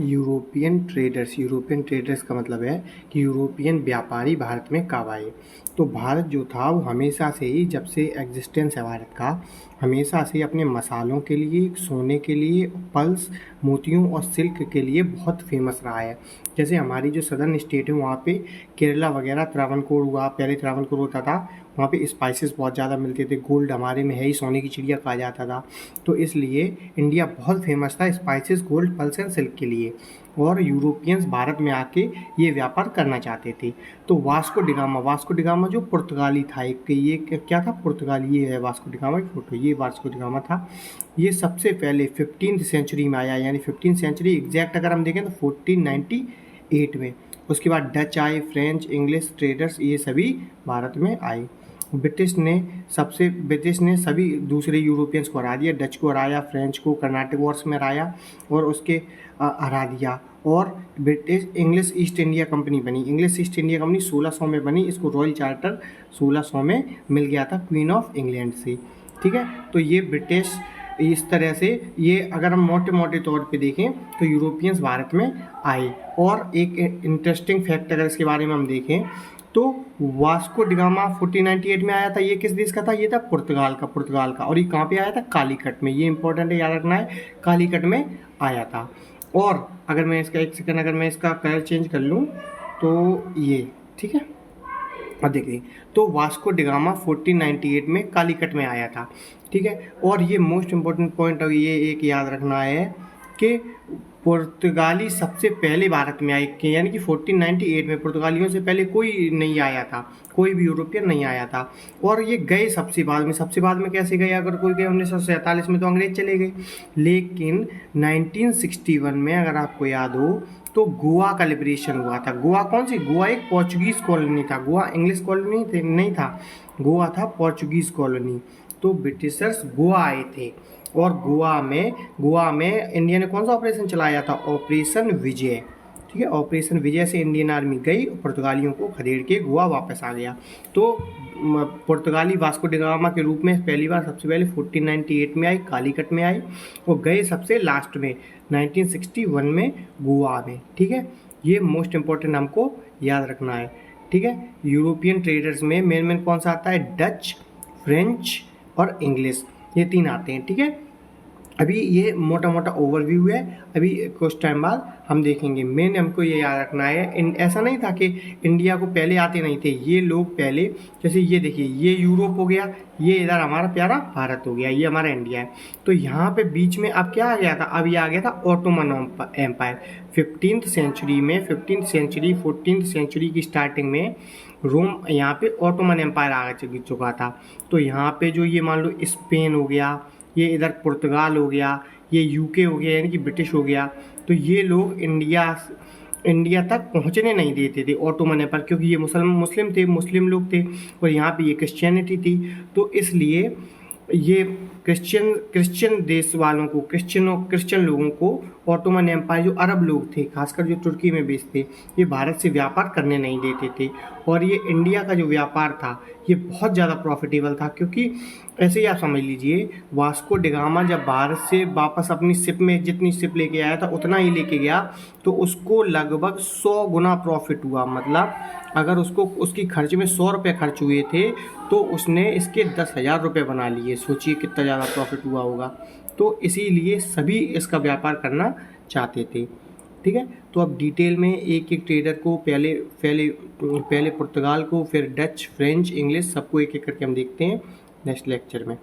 European traders का मतलब है कि यूरोपियन व्यापारी भारत में कब आए। तो भारत जो था वो हमेशा से ही, जब से एग्जिस्टेंस है भारत का, हमेशा से अपने मसालों के लिए, सोने के लिए, पल्स, मोतियों और सिल्क के लिए बहुत फेमस रहा है। जैसे हमारी जो सदर्न स्टेट है वहाँ पे केरला वगैरह, त्रावणकोर हुआ, पहले त्रावणकोर होता था, वहाँ पे स्पाइसेस बहुत ज़्यादा मिलते थे। गोल्ड हमारे में है ही, सोने की चिड़िया कहा जाता था। तो इसलिए इंडिया बहुत फेमस था spices, gold, pulse and silk के लिए। और यूरोपियंस भारत में आके ये व्यापार करना चाहते थे। तो वास्को डिगामा जो पुर्तगाली था, एक ये क्या था, पुर्तगाली। ये है वास्को डिगामा की फोटो, ये वास्को डिगामा था। ये सबसे पहले 15th सेंचुरी में आया, यानी 15th सेंचुरी एग्जैक्ट अगर हम देखें तो 1498 में। उसके बाद डच आए, फ्रेंच, इंग्लिश ट्रेडर्स, ये सभी भारत में आए। ब्रिटिश ने सभी दूसरे यूरोपियंस को हरा दिया। डच को हराया, फ्रेंच को कर्नाटक वॉर्स में हराया और उसके हरा दिया। और इंग्लिश ईस्ट इंडिया कंपनी बनी। इंग्लिश ईस्ट इंडिया कंपनी 1600 में बनी। इसको रॉयल चार्टर 1600 में मिल गया था क्वीन ऑफ इंग्लैंड से। ठीक है, तो ये ब्रिटिश इस तरह से, ये अगर हम मोटे मोटे तौर पे देखें तो यूरोपियंस भारत में आए। और एक इंटरेस्टिंग फैक्ट अगर इसके बारे में हम देखें तो वास्को डिगामा 1498 में आया था। ये किस देश का था? ये था पुर्तगाल का। और ये कहाँ पे आया था? कालीकट में। ये इंपॉर्टेंट है, याद रखना है, कालीकट में आया था। और अगर मैं इसका एक सेकंड, अगर मैं इसका कलर चेंज कर लूँ तो ये ठीक है। अब देखिए, तो वास्को डिगामा 1498 में कालीकट में आया था। ठीक है, और ये मोस्ट इम्पोर्टेंट पॉइंट, और ये एक याद रखना है कि पुर्तगाली सबसे पहले भारत में आए, यानी कि 1498 में पुर्तगालियों से पहले कोई नहीं आया था, कोई भी यूरोपियन नहीं आया था। और ये गए सबसे बाद में कैसे गए? अगर कोई गए 1947 में तो अंग्रेज चले गए। लेकिन 1961 में अगर आपको याद हो तो गोवा का लिबरेशन हुआ था। गोवा कौन सी? गोवा एक पोर्चुगीज कॉलोनी था। गोवा इंग्लिश कॉलोनी नहीं था, गोवा था पोर्चुगीज कॉलोनी। तो ब्रिटिशर्स गोवा आए थे और गोवा में इंडिया ने कौन सा ऑपरेशन चलाया था? ऑपरेशन विजय। ठीक है, ऑपरेशन विजय से इंडियन आर्मी गई और पुर्तगालियों को खदेड़ के गोवा वापस आ गया। तो पुर्तगाली वास्को डिगामा के रूप में सबसे पहले 1498 में आए, कालीकट में आए, और गए सबसे लास्ट में 1961 में गोवा में। ठीक है, ये मोस्ट इम्पोर्टेंट हमको याद रखना है। ठीक है, यूरोपियन ट्रेडर्स में मेन कौन सा आता है? डच, फ्रेंच और इंग्लिश, ये तीन आते हैं। ठीक है, अभी ये मोटा मोटा ओवरव्यू है, अभी कुछ टाइम बाद हम देखेंगे। मेन हमको ये याद रखना है, ऐसा नहीं था कि इंडिया को पहले आते नहीं थे ये लोग पहले। जैसे ये देखिए, ये यूरोप हो गया, ये इधर हमारा प्यारा भारत हो गया, ये हमारा इंडिया है। तो यहाँ पे बीच में अब क्या आ गया था? अब ये आ गया था ऑटोमन एम्पायर। 14th सेंचुरी की स्टार्टिंग में रोम, यहाँ पे ऑटोमन एम्पायर आ चुका था। तो यहाँ पे जो ये मान लो स्पेन हो गया, ये इधर पुर्तगाल हो गया, ये यूके हो गया, यानी कि ब्रिटिश हो गया। तो ये लोग इंडिया तक पहुंचने नहीं देते थे ऑटोमन एम्पायर, क्योंकि ये मुस्लिम लोग थे और यहाँ पे ये क्रिश्चियनिटी थी। तो इसलिए ये क्रिश्चियन देश वालों को, क्रिश्चियन लोगों को ऑटोमन एम्पायर, जो अरब लोग थे, खासकर जो तुर्की में बेस्ड थे, ये भारत से व्यापार करने नहीं देते थे। और ये इंडिया का जो व्यापार था ये बहुत ज़्यादा प्रॉफिटेबल था, क्योंकि ऐसे ही आप समझ लीजिए, वास्को डिगामा जब भारत से वापस अपनी शिप में जितनी शिप लेके आया था उतना ही लेके गया, तो उसको लगभग 100 गुना प्रॉफिट हुआ। मतलब अगर उसकी खर्च में 100 रुपये खर्च हुए थे तो उसने इसके 10,000 रुपये बना लिए। सोचिए कितना ज़्यादा प्रॉफिट हुआ होगा। तो इसीलिए सभी इसका व्यापार करना चाहते थे। ठीक है, तो अब डिटेल में एक एक ट्रेडर को, पहले पुर्तगाल को, फिर डच, फ्रेंच, इंग्लिश, सबको एक एक करके हम देखते हैं नेक्स्ट लेक्चर में।